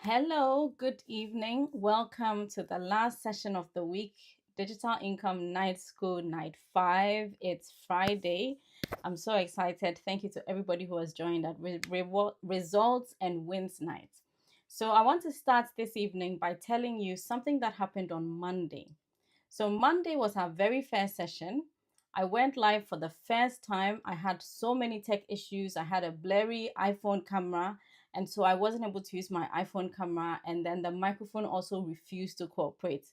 Hello, good evening. Welcome to the last session of the week, Digital Income Night School, Night 5. It's Friday. I'm so excited. Thank you to everybody who has joined at Results and Wins Night. So, I want to start this evening by telling you something that happened on Monday. So Monday was our very first session. I went live for the first time. I had so many tech issues. I had a blurry iPhone camera, and so I wasn't able to use my iPhone camera, and then the microphone also refused to cooperate.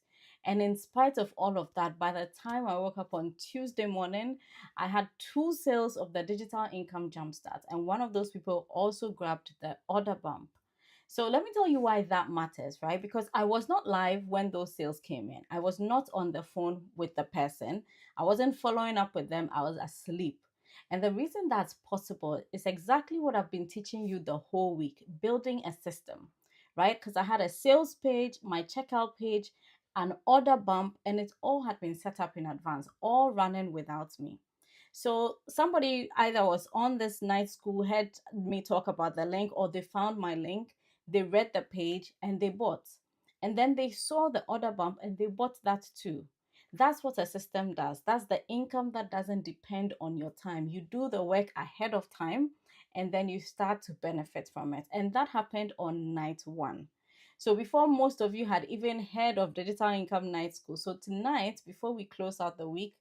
And in spite of all of that, by the time I woke up on Tuesday morning, I had two sales of the digital income jumpstart, and one of those people also grabbed the order bump. So let me tell you why that matters, right? Because I was not live when those sales came in. I was not on the phone with the person. I wasn't following up with them. I was asleep. And the reason that's possible is exactly what I've been teaching you the whole week, building a system, right? Because I had a sales page, my checkout page, an order bump, and it all had been set up in advance, all running without me. So somebody either was on this night school, heard me talk about the link, or they found my link, they read the page and they bought. And then they saw the order bump and they bought that too. That's what a system does. That's the income that doesn't depend on your time. You do the work ahead of time and then you start to benefit from it. And that happened on night one. So before most of you had even heard of Digital Income Night School. So tonight, before we close out the week,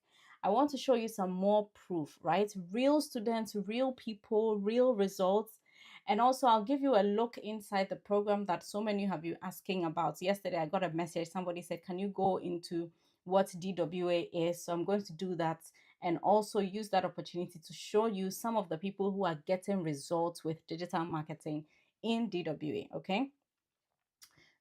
I want to show you some more proof, right? Real students, real people, real results. And also, I'll give you a look inside the program that so many have you asking about. Yesterday, I got a message. Somebody said, can you go into what DWA is? So I'm going to do that and also use that opportunity to show you some of the people who are getting results with digital marketing in DWA, okay?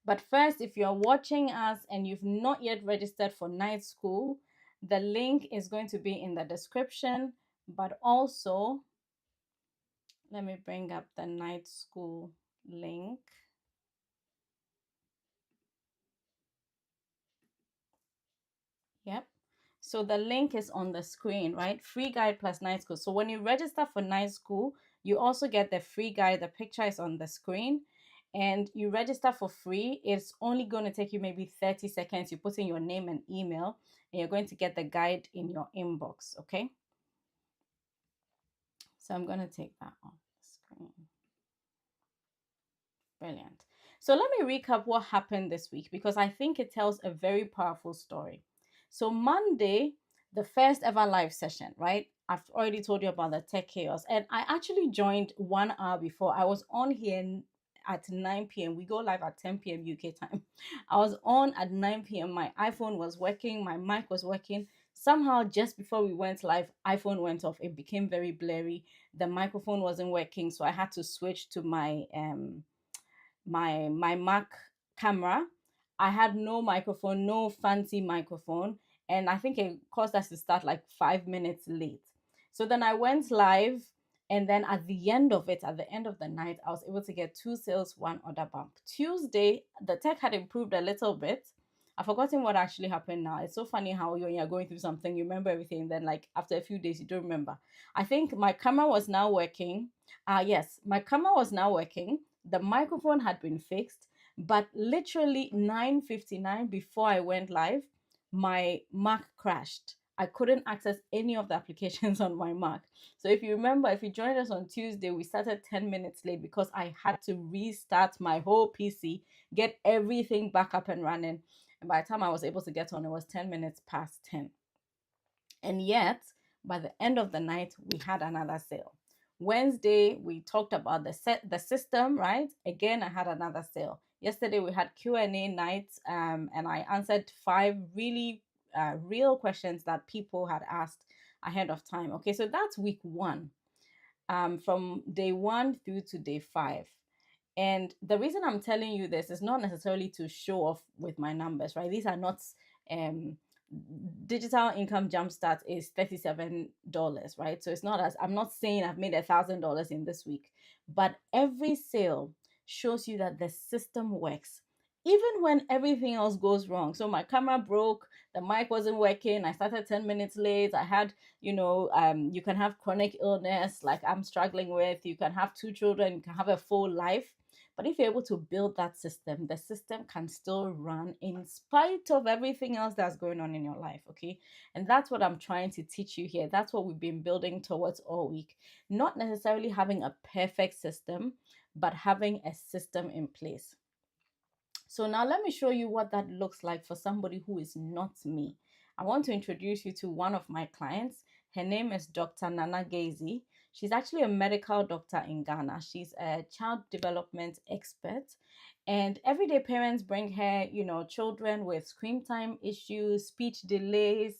But first, if you're watching us and you've not yet registered for night school, the link is going to be in the description. But also, let me bring up the night school link. Yep. So the link is on the screen, right? Free guide plus night school. So when you register for night school, you also get the free guide. The picture is on the screen and you register for free. It's only going to take you maybe 30 seconds. You put in your name and email and you're going to get the guide in your inbox, okay? So I'm going to take that off the screen. Brilliant. So let me recap what happened this week because I think it tells a very powerful story. So Monday, the first ever live session, right? I've already told you about the tech chaos, and I actually joined 1 hour before. I was on here at 9 p.m. We go live at 10 p.m. UK time. I was on at 9 p.m. My iPhone was working, my mic was working. Somehow, just before we went live, iPhone went off. It became very blurry. The microphone wasn't working, so I had to switch to my Mac camera. I had no microphone, no fancy microphone, and I think it caused us to start like 5 minutes late. So then I went live, and then at the end of it, at the end of the night, I was able to get two sales, one order bump. Tuesday, the tech had improved a little bit. I've forgotten what actually happened now. It's so funny how when you're going through something, you remember everything, then like after a few days, you don't remember. I think my camera was now working. Yes, my camera was now working. The microphone had been fixed, but literally 9:59 before I went live, my Mac crashed. I couldn't access any of the applications on my Mac. So if you remember, if you joined us on Tuesday, we started 10 minutes late because I had to restart my whole PC, get everything back up and running. And by the time I was able to get on, it was 10 minutes past 10. And yet, by the end of the night, we had another sale. Wednesday, we talked about the system, right? Again, I had another sale. Yesterday, we had Q&A night, and I answered 5 really real questions that people had asked ahead of time. Okay, so that's week 1, from day 1 through to day 5. And the reason I'm telling you this is not necessarily to show off with my numbers, right? These are not digital income jumpstart is $37, right? So it's not as I'm not saying I've made $1,000 in this week, but every sale shows you that the system works even when everything else goes wrong. So my camera broke, the mic wasn't working, I started 10 minutes late, I had, you can have chronic illness like I'm struggling with, you can have 2 children, you can have a full life, But if you're able to build that system, the system can still run in spite of everything else that's going on in your life. Okay. And that's what I'm trying to teach you here. That's what we've been building towards all week. Not necessarily having a perfect system, but having a system in place. So now let me show you what that looks like for somebody who is not me. I want to introduce you to one of my clients. Her name is Dr. Nana Gazy. She's actually a medical doctor in Ghana. She's a child development expert. And everyday parents bring her, children with screen time issues, speech delays,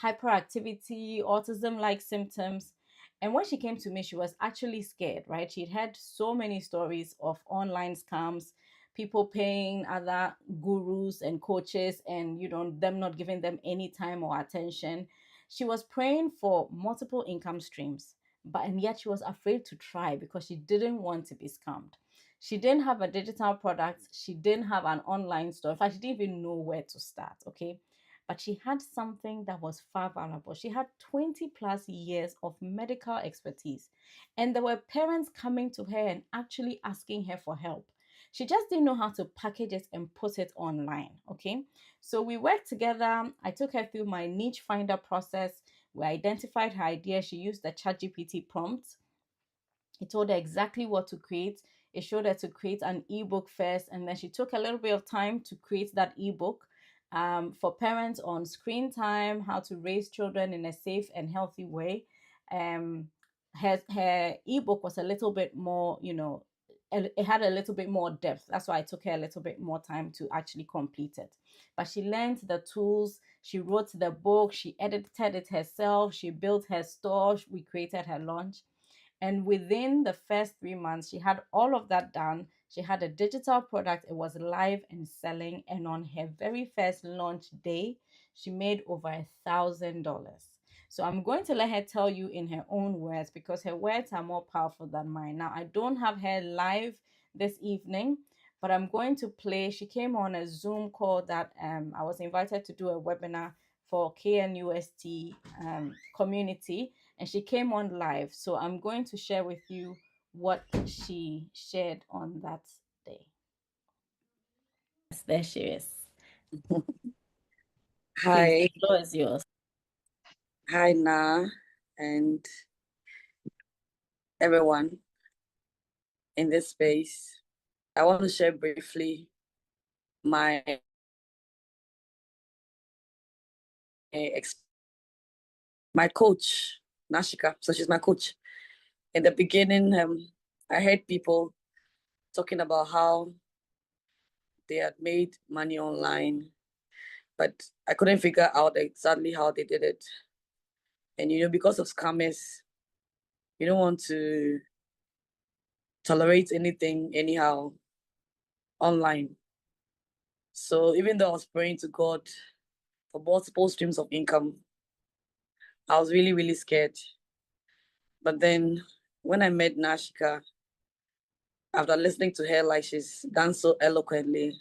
hyperactivity, autism like symptoms. And when she came to me, she was actually scared, right? She'd heard so many stories of online scams, people paying other gurus and coaches, and them not giving them any time or attention. She was praying for multiple income streams, and yet she was afraid to try because she didn't want to be scammed. She didn't have a digital product, she didn't have an online store. In fact, she didn't even know where to start. Okay. But she had something that was far valuable. She had 20 plus years of medical expertise, and there were parents coming to her and actually asking her for help. She just didn't know how to package it and put it online. Okay. So we worked together. I took her through my niche finder process. We identified her idea. She used the ChatGPT prompt. It told her exactly what to create. It showed her to create an ebook first, and then she took a little bit of time to create that ebook for parents on screen time, how to raise children in a safe and healthy way. Um, her ebook was a little bit more, it had a little bit more depth. That's why it took her a little bit more time to actually complete it. But she learned the tools, she wrote the book, she edited it herself, she built her store, we created her launch. And within the first 3 months, she had all of that done. She had a digital product, it was live and selling. And on her very first launch day, she made over $1,000. So I'm going to let her tell you in her own words because her words are more powerful than mine. Now, I don't have her live this evening, but I'm going to play. She came on a Zoom call that I was invited to do a webinar for KNUST community, and she came on live. So I'm going to share with you what she shared on that day. Yes, there she is. Hi. Please, the floor is yours. Hi, Na, and everyone in this space. I want to share briefly my my coach, Nashika. So she's my coach. In the beginning, I heard people talking about how they had made money online, but I couldn't figure out exactly how they did it. And because of scammers, you don't want to tolerate anything anyhow online. So even though I was praying to God for multiple streams of income, I was really, really scared. But then when I met Nashika, after listening to her like she's done so eloquently,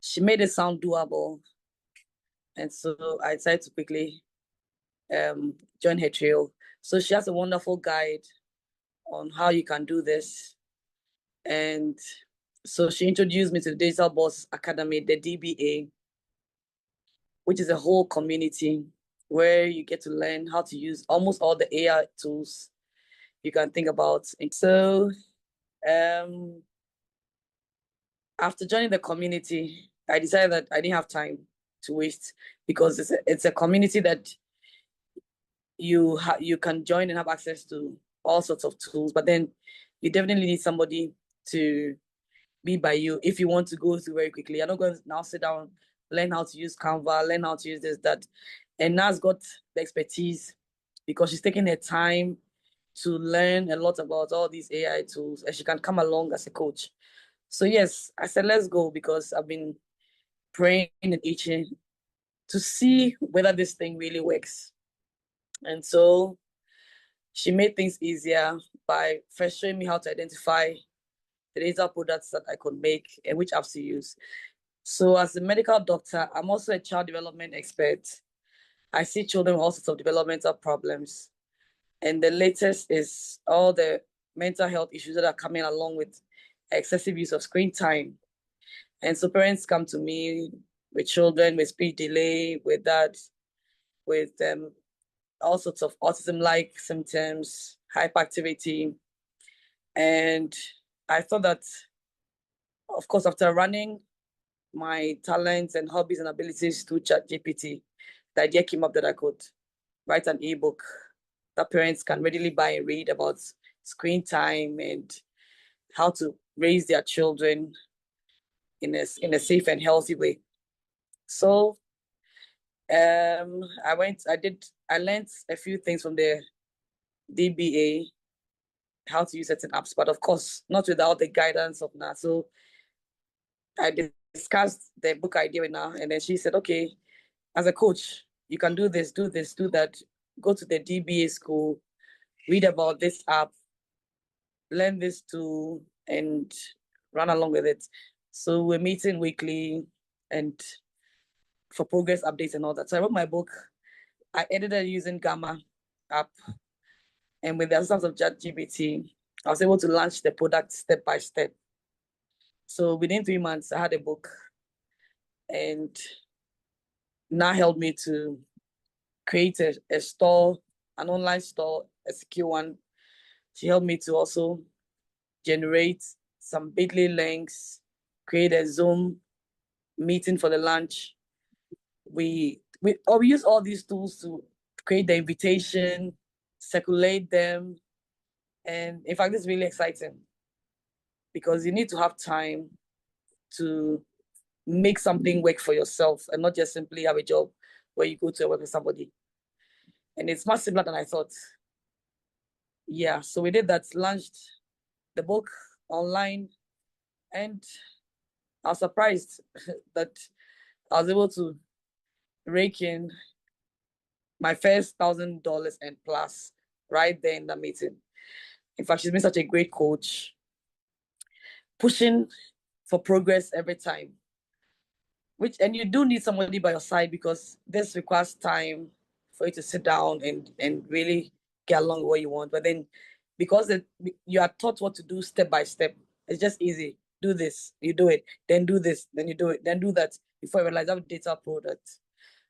she made it sound doable. And so I decided to quickly join her trail. So she has a wonderful guide on how you can do this. And so she introduced me to the Digital Boss Academy, the DBA, which is a whole community where you get to learn how to use almost all the AI tools you can think about. So after joining the community, I decided that I didn't have time to waste because it's a community that you can join and have access to all sorts of tools, but then you definitely need somebody to be by you if you want to go through very quickly. You're not going to now sit down, learn how to use Canva, learn how to use this, that. And Na's got the expertise because she's taking her time to learn a lot about all these AI tools, and she can come along as a coach. So yes, I said, let's go, because I've been praying and itching to see whether this thing really works. And so she made things easier by first showing me how to identify the digital products that I could make and which apps to use. So as a medical doctor, I'm also a child development expert. I see children with all sorts of developmental problems. And the latest is all the mental health issues that are coming along with excessive use of screen time. And so parents come to me with children with speech delay, with that, with all sorts of autism-like symptoms, hyperactivity. And I thought that, of course, after running my talents and hobbies and abilities to ChatGPT, the idea came up that I could write an ebook that parents can readily buy and read about screen time and how to raise their children in a safe and healthy way. So I learned a few things from the DBA, how to use certain apps, but of course, not without the guidance of Na. So I discussed the book idea with Na, and then she said, okay, as a coach, you can do this, do this, do that. Go to the DBA school, read about this app, learn this tool, and run along with it. So we're meeting weekly and for progress updates and all that. So I wrote my book. I edited using Gamma app, and with the assistance of ChatGPT, I was able to launch the product step by step. So within 3 months, I had a book, and now helped me to create a store, an online store, a secure one. She helped me to also generate some Bitly links, create a Zoom meeting for the launch. We use all these tools to create the invitation, circulate them, and in fact, it's really exciting because you need to have time to make something work for yourself and not just simply have a job where you go to work with somebody. And it's much simpler than I thought. Yeah, so we did that, launched the book online, and I was surprised that I was able to rake in my first $1,000 and plus right there in the meeting. In fact, she's been such a great coach, pushing for progress every time. And you do need somebody by your side because this requires time for you to sit down and really get along with what you want. But then because you are taught what to do step by step, it's just easy. Do this, you do it, then do this, then you do it, then do that before you realize I have a data product.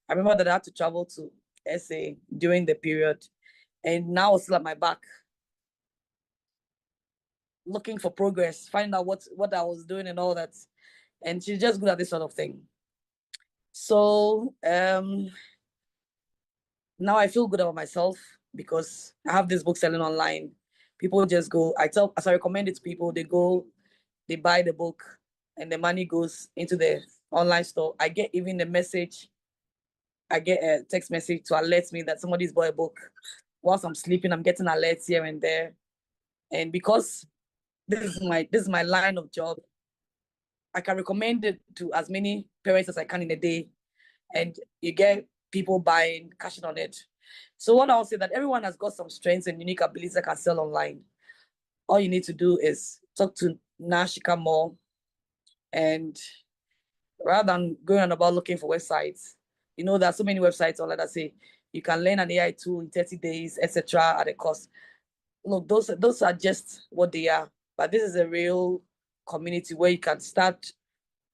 I remember that I had to travel to SA during the period, and now it's still at my back, looking for progress, finding out what I was doing and all that. And she's just good at this sort of thing. So now I feel good about myself because I have this book selling online. People just go, as I recommend it to people, they go, they buy the book, and the money goes into the online store. I get even a message, I get a text message to alert me that somebody's bought a book. Whilst I'm sleeping, I'm getting alerts here and there. And because this is my line of job, I can recommend it to as many parents as I can in a day, and you get people buying, cashing on it. So what I'll say that everyone has got some strengths and unique abilities that can sell online. All you need to do is talk to Shika more, and rather than going on about looking for websites, there are so many websites online that say you can learn an AI tool in 30 days, etc. at a cost. Look, those are just what they are. But this is a real community where you can start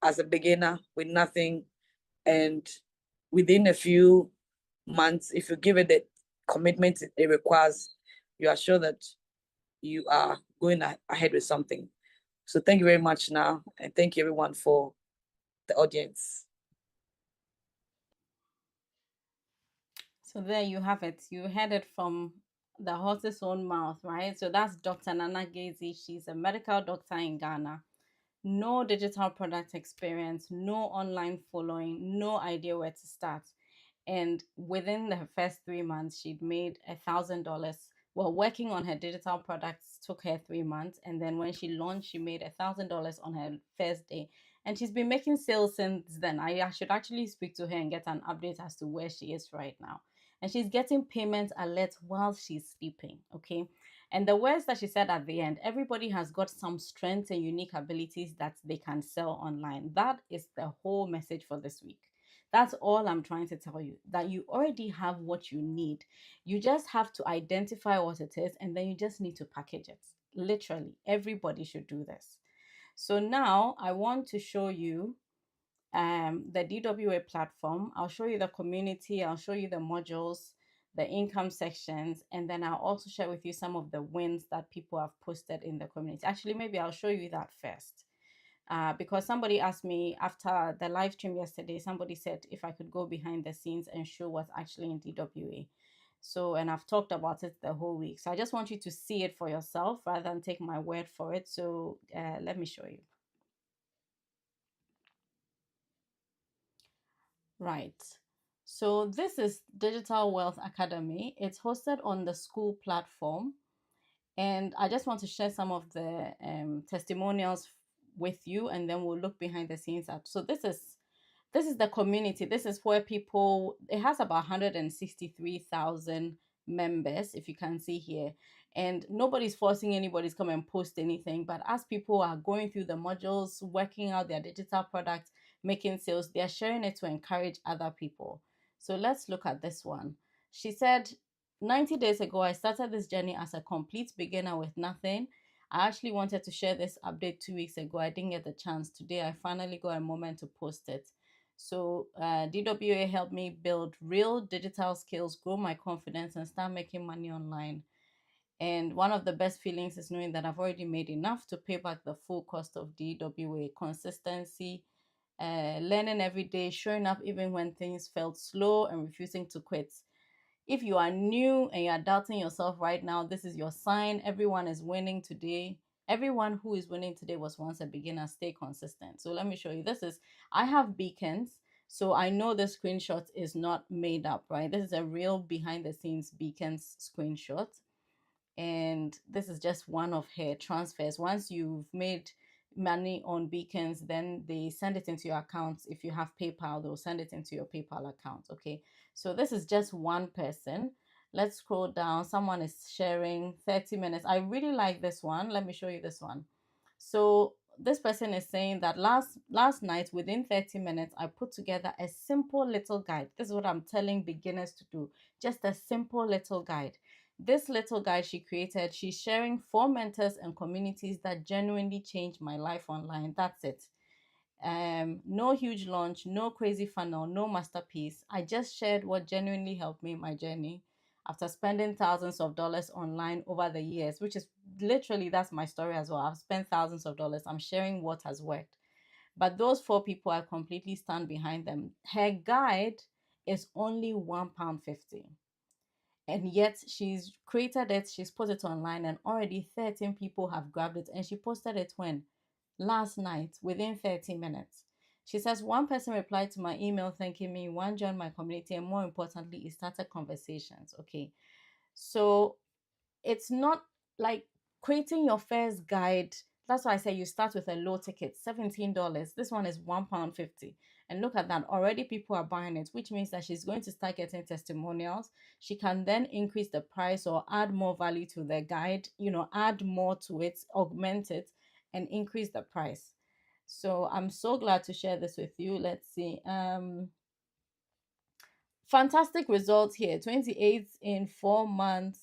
as a beginner with nothing, and within a few months, if you give it the commitment it requires, you are sure that you are going ahead with something. So thank you very much now, and thank you everyone for the audience. So there you have it. You heard it from the horse's own mouth, right? So that's Dr. Nana Gazy. She's a medical doctor in Ghana. No digital product experience, no online following, no idea where to start. And within the first 3 months, she'd made $1,000. Well, working on her digital products took her 3 months, and then when she launched, she made $1,000 on her first day. And she's been making sales since then. I should actually speak to her and get an update as to where she is right now. And she's getting payment alerts while she's sleeping. Okay. And the words that she said at the end, everybody has got some strengths and unique abilities that they can sell online. That is the whole message for this week. That's all I'm trying to tell you, that you already have what you need. You just have to identify what it is, and then you just need to package it. Literally, everybody should do this. So now I want to show you the DWA platform. I'll show you the community, I'll show you the modules, the income sections, and then I'll also share with you some of the wins that people have posted in the community. Actually, maybe I'll show you that first. Because somebody asked me after the live stream yesterday, somebody said if I could go behind the scenes and show what's actually in DWA. So, and I've talked about it the whole week. So I just want you to see it for yourself rather than take my word for it. So let me show you. Right. So this is Digital Wealth Academy. It's hosted on the school platform. And I just want to share some of the testimonials with you, and then we'll look behind the scenes at. So this is the community. This is where people, it has about 163,000 members, if you can see here. And nobody's forcing anybody to come and post anything. But as people are going through the modules, working out their digital products, making sales, they're sharing it to encourage other people. So let's look at this one. She said, 90 days ago, I started this journey as a complete beginner with nothing. I actually wanted to share this update 2 weeks ago. I didn't get the chance. Today, I finally got a moment to post it. So DWA helped me build real digital skills, grow my confidence, and start making money online. And one of the best feelings is knowing that I've already made enough to pay back the full cost of DWA. Consistency, learning every day, showing up even when things felt slow, and refusing to quit. If you are new and you are doubting yourself right now, this is your sign. Everyone is winning today. Everyone who is winning today was once a beginner. Stay consistent. So let me show you. I have beacons. So I know the screenshot is not made up, right? This is a real behind the scenes beacons screenshot. And this is just one of her transfers. Once you've made money on beacons, then they send it into your account. If you have PayPal, they'll send it into your PayPal account. Okay, so this is just one person. Let's scroll down. Someone is sharing 30 minutes. I really like this one. Let me show you this one. So this person is saying that last night, within 30 minutes, I put together a simple little guide. This is what I'm telling beginners to do. Just a simple little guide. This little guide she created, she's sharing 4 mentors and communities that genuinely changed my life online. That's it. No huge launch, no crazy funnel, no masterpiece. I just shared what genuinely helped me in my journey after spending thousands of dollars online over the years, which is literally, that's my story as well. I've spent thousands of dollars. I'm sharing what has worked. But those 4 people, I completely stand behind them. Her guide is only £1.50. And yet she's created it, she's put it online, and already 13 people have grabbed it. And she posted it when? Last night, within 30 minutes. She says, one person replied to my email thanking me, one joined my community, and more importantly, it started conversations. Okay. So it's not like creating your first guide. That's why I say you start with a low ticket, $17. This one is £1.50. And look at that. Already people are buying it, which means that she's going to start getting testimonials. She can then increase the price or add more value to the guide, add more to it, augment it, and increase the price. So I'm so glad to share this with you. Let's see. Fantastic results here. 28 in 4 months.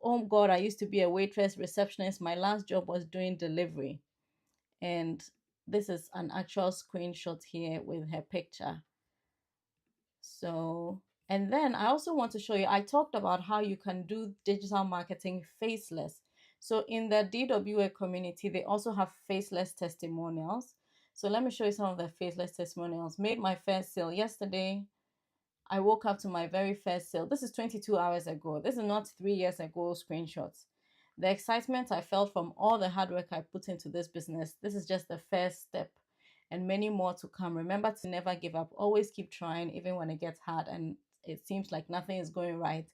Oh God, I used to be a waitress, receptionist. My last job was doing delivery. And this is an actual screenshot here with her picture. So, and then I also want to show you, I talked about how you can do digital marketing faceless. So in the DWA community, they also have faceless testimonials. So let me show you some of the faceless testimonials. Made my first sale yesterday. I woke up to my very first sale. This is 22 hours ago. This is not 3 years ago screenshots. The excitement I felt from all the hard work I put into this business, this is just the first step and many more to come. Remember to never give up. Always keep trying, even when it gets hard and it seems like nothing is going right.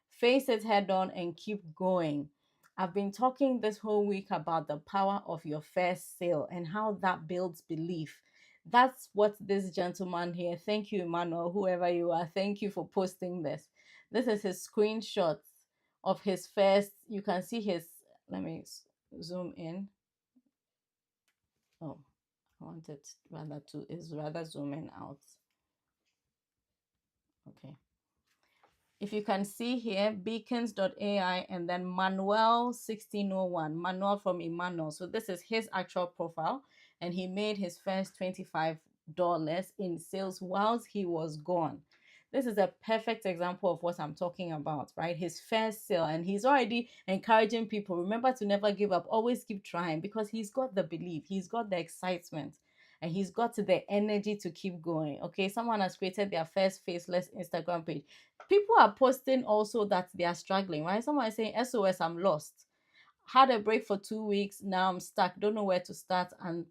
Face it head on and keep going. I've been talking this whole week about the power of your first sale and how that builds belief. That's what this gentleman here, thank you, Emmanuel, whoever you are, thank you for posting this. This is his screenshot of his first. You can see his, let me zoom in. Oh, I wanted rather zooming out. Okay. If you can see here, beacons.ai and then Manuel 1601, Manuel from Emmanuel. So this is his actual profile, and he made his first $25 in sales whilst he was gone. This is a perfect example of what I'm talking about, right? His first sale, and he's already encouraging people. Remember to never give up, always keep trying, because he's got the belief, he's got the excitement, and he's got the energy to keep going. Okay, someone has created their first faceless Instagram page. People are posting also that they are struggling, right? Someone is saying, SOS, I'm lost. Had a break for 2 weeks. Now I'm stuck. Don't know where to start, and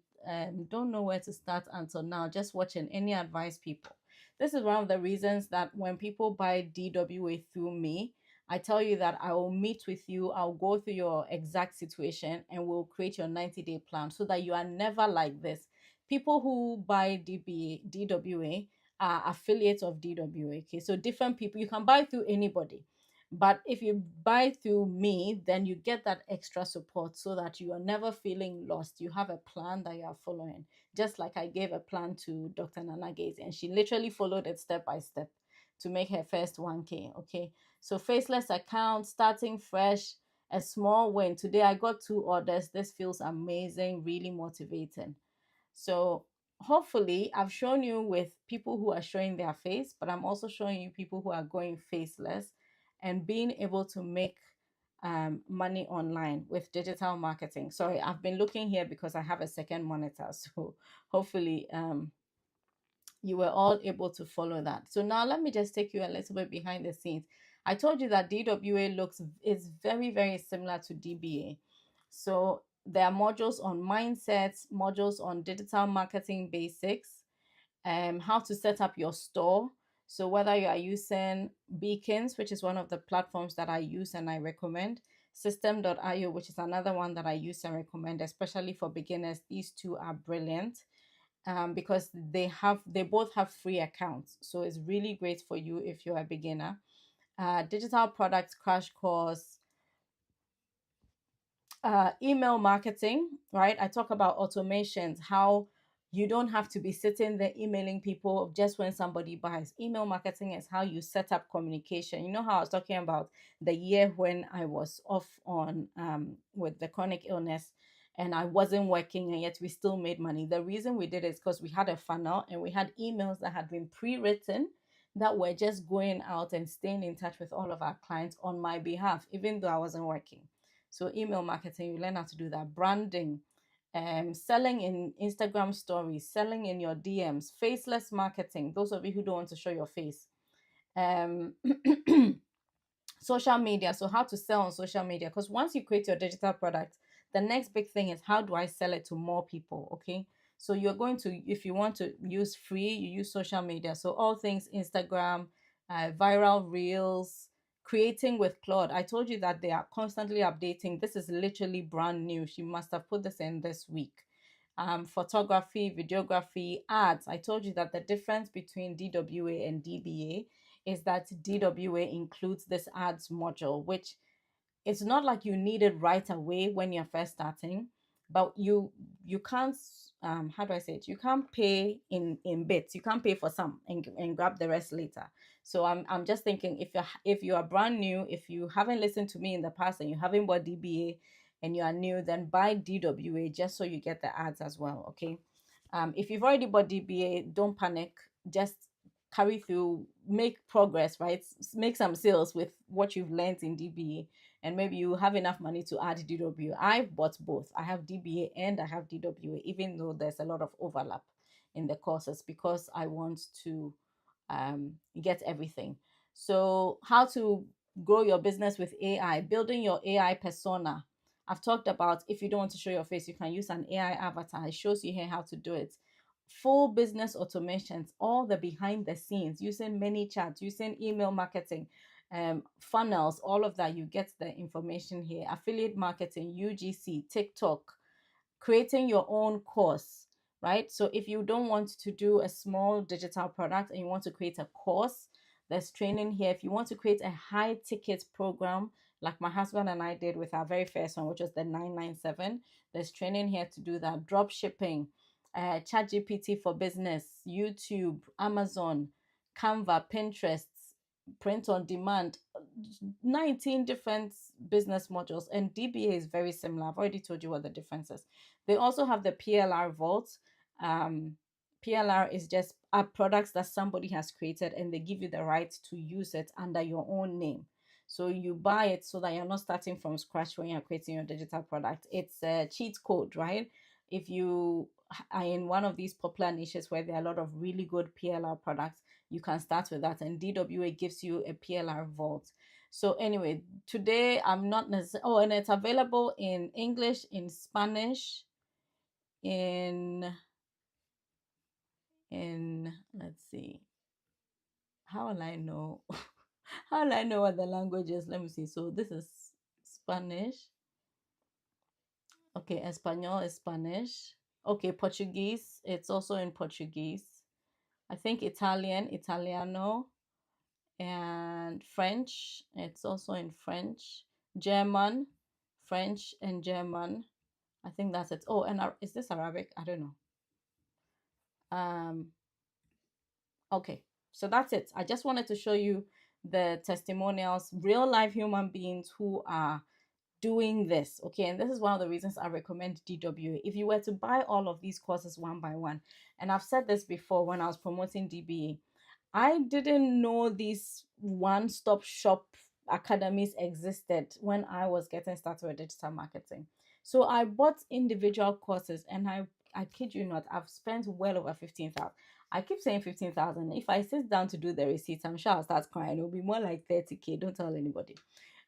don't know where to start until now. Just watching. Any advice, people? This is one of the reasons that when people buy DWA through me, I tell you that I will meet with you. I'll go through your exact situation and we'll create your 90-day plan so that you are never like this. People who buy DWA are affiliates of DWA. Okay, so different people. You can buy through anybody, but if you buy through me, then you get that extra support so that you are never feeling lost. You have a plan that you are following. Just like I gave a plan to Dr. Nana Gates, and she literally followed it step by step to make her first 1K. Okay. So faceless account, starting fresh, a small win. Today I got 2 orders. This feels amazing, really motivating. So hopefully I've shown you with people who are showing their face, but I'm also showing you people who are going faceless and being able to make money online with digital marketing. Sorry, I've been looking here because I have a second monitor. So hopefully you were all able to follow that. So now let me just take you a little bit behind the scenes. I told you that DWA is very, very similar to DBA. So there are modules on mindsets, modules on digital marketing basics, how to set up your store. So whether you are using Beacons, which is one of the platforms that I use and I recommend, System.io, which is another one that I use and recommend, especially for beginners. These two are brilliant because they both have free accounts. So it's really great for you if you're a beginner. Digital products crash course, email marketing, right? I talk about automations, how you don't have to be sitting there emailing people just when somebody buys. Email marketing is how you set up communication. You know how I was talking about the year when I was off on with the chronic illness and I wasn't working and yet we still made money. The reason we did it is because we had a funnel and we had emails that had been pre-written that were just going out and staying in touch with all of our clients on my behalf, even though I wasn't working. So email marketing, you learn how to do that. Branding, selling in Instagram stories, selling in your DMs, faceless marketing. Those of you who don't want to show your face. Um, social media. So how to sell on social media? Because once you create your digital product, the next big thing is how do I sell it to more people? Okay. So you're going to, if you want to use free, you use social media. So all things Instagram, viral reels, creating with Claude. I told you that they are constantly updating. This is literally brand new. She must have put this in this week. Photography, videography, ads. I told you that the difference between DWA and DBA is that DWA includes this ads module, which it's not like you need it right away when you're first starting, but you can't how do I say it? You can't pay in bits. You can't pay for some and grab the rest later. So I'm just thinking if you are brand new, if you haven't listened to me in the past and you haven't bought DBA and you are new, then buy DWA just so you get the ads as well. Okay. If you've already bought DBA, don't panic. Just carry through, make progress, right? Make some sales with what you've learned in DBA, and maybe you have enough money to add DWA. I've bought both. I have DBA and I have DWA, even though there's a lot of overlap in the courses because I want to get everything. So, how to grow your business with AI, building your AI persona. I've talked about if you don't want to show your face, you can use an AI avatar. It shows you here how to do it. Full business automations, all the behind the scenes, using many chats, using email marketing, funnels, all of that. You get the information here. Affiliate marketing, UGC, TikTok, creating your own course, right? So if you don't want to do a small digital product and you want to create a course, there's training here. If you want to create a high ticket program, like my husband and I did with our very first one, which was the 997, there's training here to do that. Drop shipping, ChatGPT for business, YouTube, Amazon, Canva, Pinterest, print on demand, 19 different business modules, and DBA is very similar. I've already told you what the difference is. They also have the PLR vault. um PLR is just products that somebody has created, and they give you the right to use it under your own name. So you buy it so that you're not starting from scratch when you're creating your digital product. It's a cheat code, right? If you are in one of these popular niches where there are a lot of really good PLR products, you can start with that, and DWA gives you a PLR vault. So anyway, today I'm not necessarily, oh, and it's available in English, in Spanish, in let's see, how will I know? How will I know what the language is? Let me see. So this is Spanish. Okay, Espanol is Spanish. Okay, Portuguese, it's also in Portuguese. I think Italian, Italiano, and French, it's also in French. German, French and German. I think that's it. Oh, and is this Arabic? I don't know. Um, okay, so that's it. I just wanted to show you the testimonials, real life human beings who are doing this. Okay, and this is one of the reasons I recommend DWA. If you were to buy all of these courses one by one, and I've said this before when I was promoting DBA, I didn't know these one-stop shop academies existed when I was getting started with digital marketing. So I bought individual courses, and I kid you not, I've spent well over 15,000. I keep saying 15,000. If I sit down to do the receipts, I'm sure I'll start crying. It'll be more like 30K. Don't tell anybody.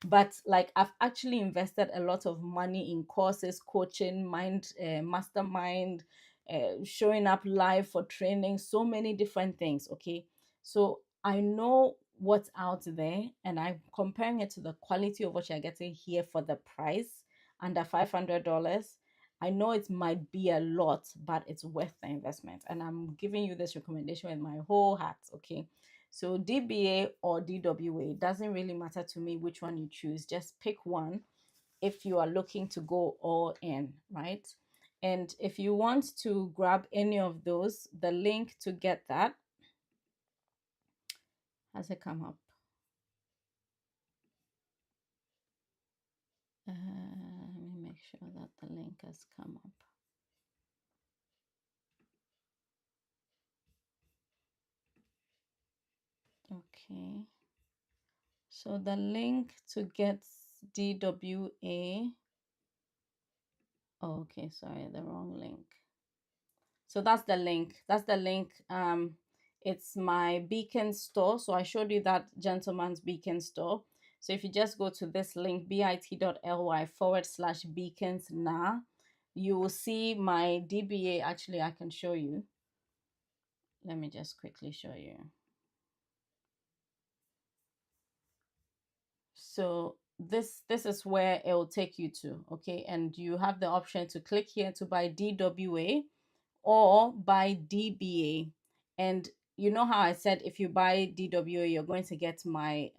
But like, I've actually invested a lot of money in courses, coaching, mastermind, showing up live for training, so many different things. Okay, so I know what's out there, and I'm comparing it to the quality of what you're getting here for the price, under $500. I know it might be a lot, but it's worth the investment, and I'm giving you this recommendation with my whole heart. Okay, so DBA or DWA, doesn't really matter to me which one you choose. Just pick one if you are looking to go all in, right? And if you want to grab any of those, the link to get that, has it come up? Let me make sure that the link has come up. Okay. So the link to get DWA. Oh, okay, sorry, the wrong link. So that's the link. That's the link. It's my Beacon store. So I showed you that gentleman's Beacon store. So if you just go to this link, bit.ly/beacons now, you will see my DBA. Actually, I can show you. Let me just quickly show you. So this is where it will take you to. Okay, and you have the option to click here to buy DWA or buy DBA. And you know how I said if you buy DWA, you're going to get my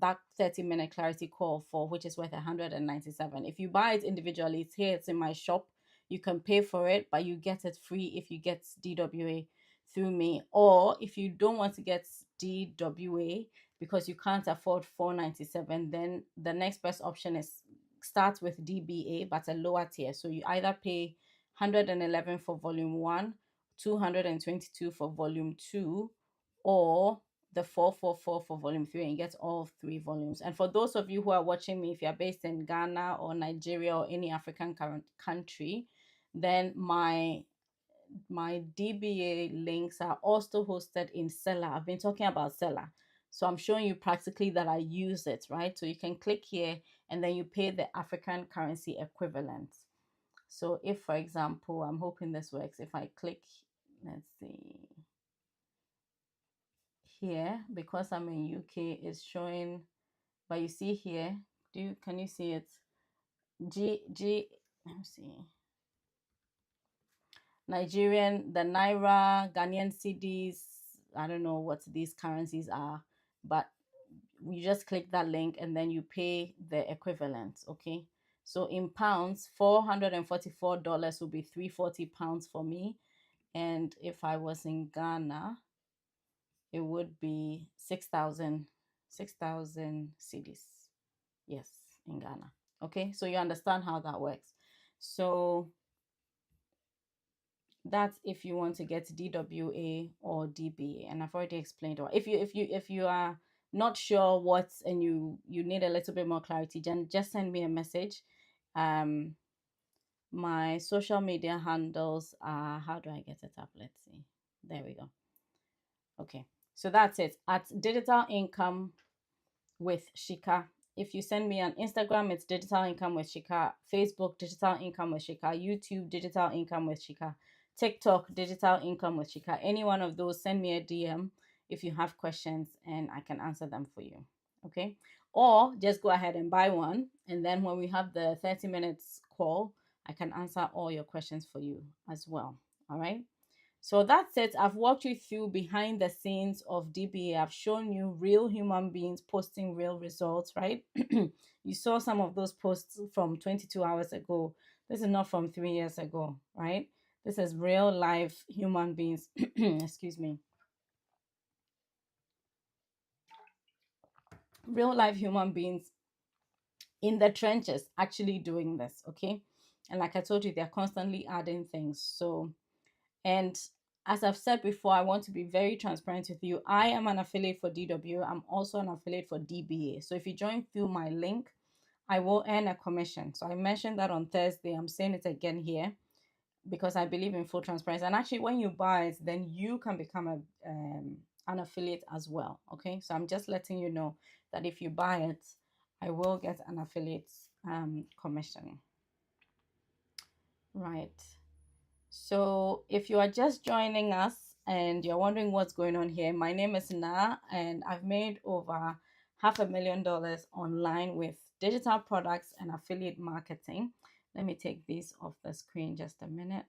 that 30-minute clarity call for which is worth 197. If you buy it individually, it's here, it's in my shop. You can pay for it, but you get it free if you get DWA through me. Or if you don't want to get DWA because you can't afford 497, then the next best option is start with DBA but a lower tier. So you either pay 111 for volume 1, 222 for volume 2, or the 444 for volume 3, and you get all 3 volumes. And for those of you who are watching me, if you're based in Ghana or Nigeria or any African country, then my DBA links are also hosted in Seller. I've been talking about Seller. So I'm showing you practically that I use it, right? So you can click here and then you pay the African currency equivalent. So if, for example, I'm hoping this works. If I click, let's see, here, because I'm in UK, it's showing, but you see here, can you see it? Let me see. Nigerian, the Naira, Ghanaian cedis, I don't know what these currencies are, but you just click that link and then you pay the equivalent, okay? So in pounds, $444 will be 340 pounds for me. And if I was in Ghana, it would be 6,000 6,000 cedis. Yes, in Ghana. Okay, so you understand how that works. So that's if you want to get DWA or DBA, and I've already explained. Or if you are not sure what, and you need a little bit more clarity, then just send me a message. Um, my social media handles are, how do I get it up? Let's see. There we go. Okay, so that's it at Digital Income with Shika. If you send me on Instagram, it's Digital Income with Shika. Facebook, Digital Income with Shika. YouTube, Digital Income with Shika. TikTok, Digital Income with Shika. Any one of those, send me a DM if you have questions and I can answer them for you. Okay. Or just go ahead and buy one. And then when we have the 30 minutes call, I can answer all your questions for you as well. All right. So that's it. I've walked you through behind the scenes of DBA. I've shown you real human beings posting real results, right? You saw some of those posts from 22 hours ago. This is not from 3 years ago, right? This is real life human beings. Excuse me. Real life human beings in the trenches actually doing this, okay? And like I told you, they're constantly adding things. So, and as I've said before, I want to be very transparent with you. I am an affiliate for DW. I'm also an affiliate for DBA. So if you join through my link, I will earn a commission. So I mentioned that on Thursday. I'm saying it again here because I believe in full transparency. And actually, when you buy it, then you can become an affiliate as well. Okay. So I'm just letting you know that if you buy it, I will get an affiliate commission. Right. So, if you are just joining us and you're wondering what's going on here, my name is Na, and I've made over $500,000 online with digital products and affiliate marketing. Let me take these off the screen just a minute.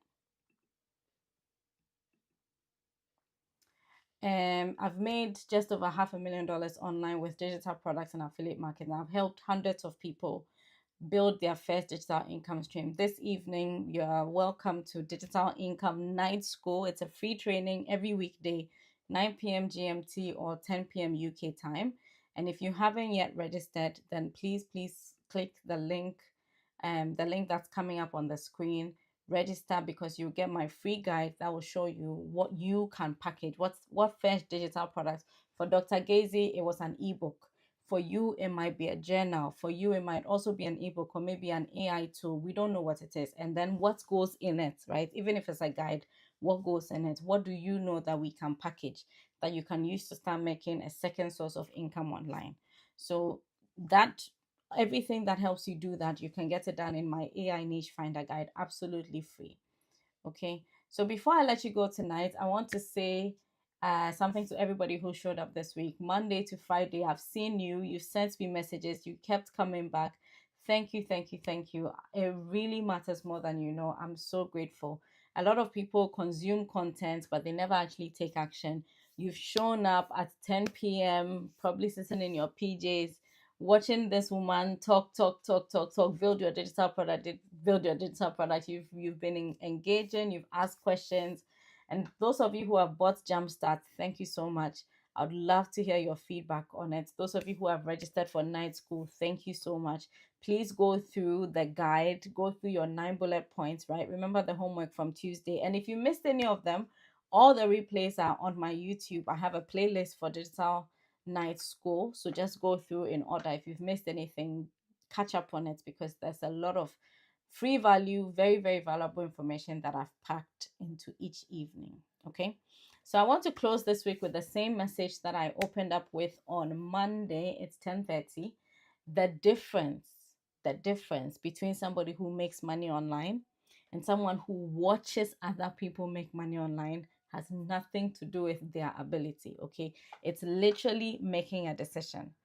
I've made just over $500,000 online with digital products and affiliate marketing. I've helped hundreds of people build their first digital income stream. This evening, you are welcome to Digital Income Night School. It's a free training every weekday, 9 p.m. GMT or 10 p.m. UK time. And if you haven't yet registered, then please click the link that's coming up on the screen. Register because you get my free guide that will show you what you can package. What first digital products. For Dr. Gazy, it was an ebook. For you, it might be a journal. For you, it might also be an ebook or maybe an AI tool. We don't know what it is. And then what goes in it, right? Even if it's a guide, what goes in it? What do you know that we can package that you can use to start making a second source of income online? So that everything that helps you do that, you can get it done in my AI niche finder guide, absolutely free. Okay. So before I let you go tonight, I want to say something to everybody who showed up this week. Monday to Friday, I've seen you. You sent me messages. You kept coming back. Thank you, thank you, thank you. It really matters more than you know. I'm so grateful. A lot of people consume content, but they never actually take action. You've shown up at 10 p.m., probably sitting in your PJs, watching this woman talk, build your digital product, build your digital product. You've been engaging, you've asked questions, and those of you who have bought Jumpstart, thank you so much. I'd love to hear your feedback on it. Those of you who have registered for night school, thank you so much. Please go through the guide, go through your 9 bullet points, right? Remember the homework from Tuesday. And if you missed any of them, all the replays are on my YouTube. I have a playlist for digital night school. So just go through in order. If you've missed anything, catch up on it because there's a lot of free value, very valuable information that I've packed into each evening. Okay. So I want to close this week with the same message that I opened up with on Monday. It's 10:30. The difference between somebody who makes money online and someone who watches other people make money online has nothing to do with their ability. Okay. It's literally making a decision.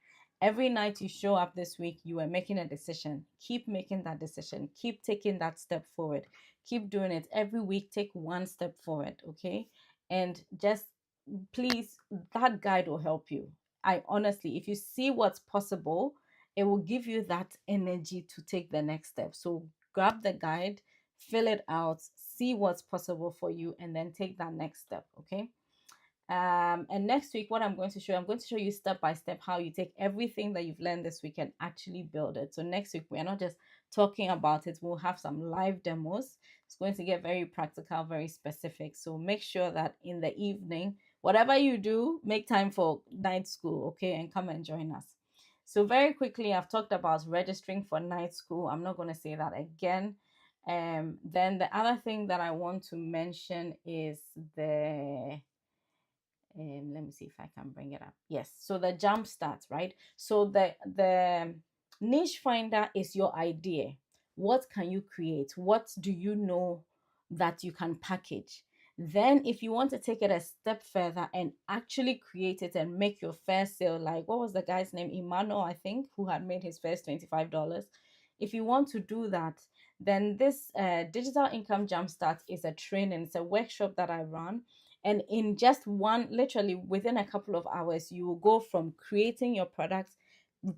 Every night you show up this week, you are making a decision. Keep making that decision. Keep taking that step forward. Keep doing it. Every week, take one step forward. Okay. And just please, that guide will help you. I honestly, if you see what's possible, it will give you that energy to take the next step. So grab the guide, fill it out, see what's possible for you, and then take that next step. Okay. And next week, what I'm going to show you step by step how you take everything that you've learned this week and actually build it. So next week, we're not just talking about it, we'll have some live demos. It's going to get very practical, very specific. So make sure that in the evening, whatever you do, make time for night school, okay? And come and join us. So very quickly, I've talked about registering for night school. I'm not going to say that again. Then the other thing that I want to mention is the let me see if I can bring it up. Yes, so the jump starts, right? So the niche finder is your idea. What can you create? What do you know that you can package? Then if you want to take it a step further and actually create it and make your first sale, like what was the guy's name, Emmanuel, I think, who had made his first $25. If you want to do that, then this digital income jumpstart is a training. It's a workshop that I run, and in just one, literally within a couple of hours, you will go from creating your product,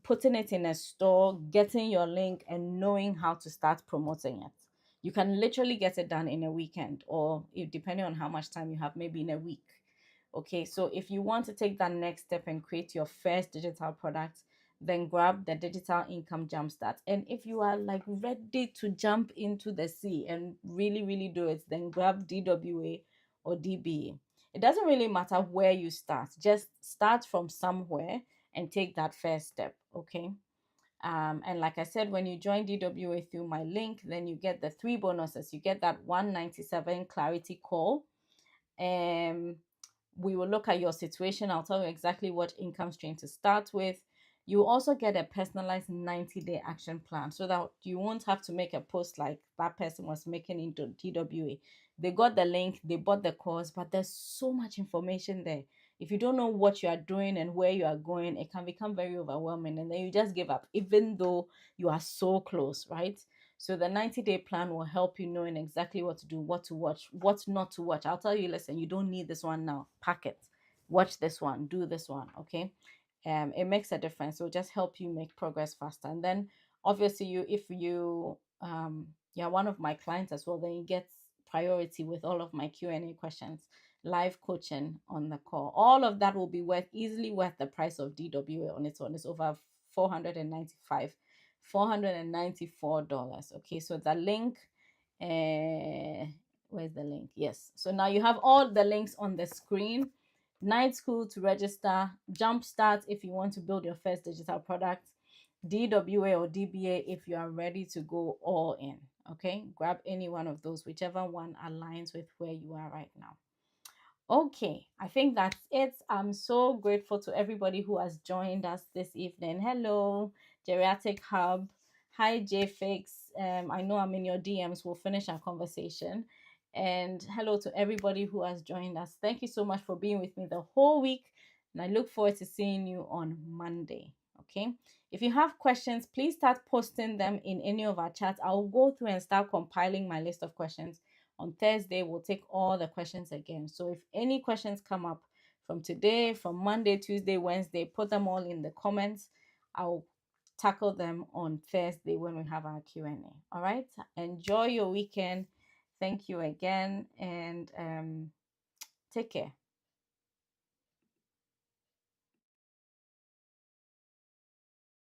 putting it in a store, getting your link, and knowing how to start promoting it. You can literally get it done in a weekend, or if, depending on how much time you have, maybe in a week. Okay, so if you want to take that next step and create your first digital product, then grab the digital income jumpstart. And if you are like ready to jump into the sea and really, really do it, then grab DWA or DBA. It doesn't really matter where you start, just start from somewhere and take that first step. Okay. And like I said, when you join DWA through my link, then you get the three bonuses. You get that 197 clarity call. We will look at your situation. I'll tell you exactly what income stream to start with. You also get a personalized 90-day action plan so that you won't have to make a post like that person was making into DWA. They got the link, they bought the course, but there's so much information there. If you don't know what you are doing and where you are going, it can become very overwhelming, and then you just give up, even though you are so close, right? So the 90-day plan will help you knowing exactly what to do, what to watch, what not to watch. I'll tell you, listen, you don't need this one now. Pack it. Watch this one. Do this one. Okay. It makes a difference. It will just help you make progress faster. And then obviously if you you're one of my clients as well, then you get priority with all of my Q&A questions, live coaching on the call. All of that will be easily worth the price of DWA on its own. It's over 495 $494. Okay, so the link, where's the link? Yes, so now you have all the links on the screen. Night school to register, jumpstart if you want to build your first digital product, DWA or DBA if you are ready to go all in. Okay, grab any one of those, whichever one aligns with where you are right now. Okay, I think that's it. I'm so grateful to everybody who has joined us this evening. Hello, Geriatric Hub. Hi, JFix. I know I'm in your DMs. We'll finish our conversation. And hello to everybody who has joined us. Thank you so much for being with me the whole week. And I look forward to seeing you on Monday. Okay. If you have questions, please start posting them in any of our chats. I'll go through and start compiling my list of questions. On Thursday, we'll take all the questions again. So if any questions come up from today, from Monday, Tuesday, Wednesday, put them all in the comments. I'll tackle them on Thursday when we have our Q&A. All right. Enjoy your weekend. Thank you again, and take care.